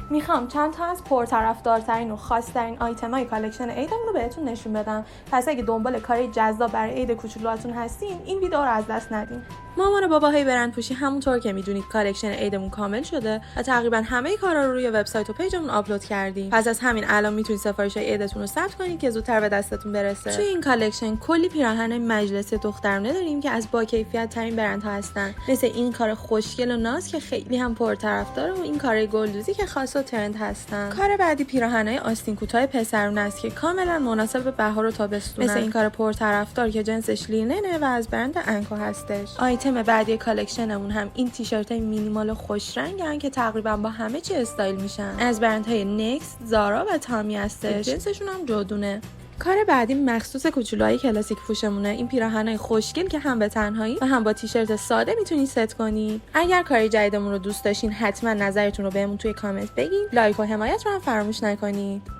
میخوام چند تا از پرطرفدارترین و خاص‌ترین آیتم‌های کالکشن عیدمون رو بهتون نشون بدم. پس اگه دنبال کاری جذاب برای عید کوچولوهاتون هستین، این ویدیو رو از دست ندین. مامان و باباهای برند پوشی همونطور که میدونید کالکشن عیدمون کامل شده و تقریبا همه کارا رو روی وبسایت و پیجمون آپلود کردیم. پس از همین الان میتونید سفارش‌های عیدتون رو ثبت کنید که زودتر به دستتون برسه. توی این کالکشن کلی پیراهن مجلسی دخترونه داریم که از با کیفیت ترین برندها هستن، مثل این کار خوشگل و ناز که خیلی هم پرطرفدار و این کارهای گلدوزی که خاص و ترند هستن. کار بعدی پیراهنای آستین کوتاه پسرونه است که کاملا مناسب به بهار و تابستون، مثل این کار پرطرفدار که جنسش لیننه و از برند انکو هستش. آیتم بعدی کالکشنمون هم این تیشرت‌های مینیمال خوش رنگن که تقریبا با همه چی استایل میشن، از برندهای نکست، زارا و تامی هستش. جنسشون هم جادونه. کار بعدی مخصوص کوچولوهای کلاسیک پوشمونه. این پیراهنای خوشگل که هم به تنهایی و هم با تیشرت ساده میتونید ست کنید. اگر کاری جدیدمون رو دوست داشتین حتما نظرتون رو بهمون توی کامنت بگین. لایک و حمایت رو هم فراموش نکنید.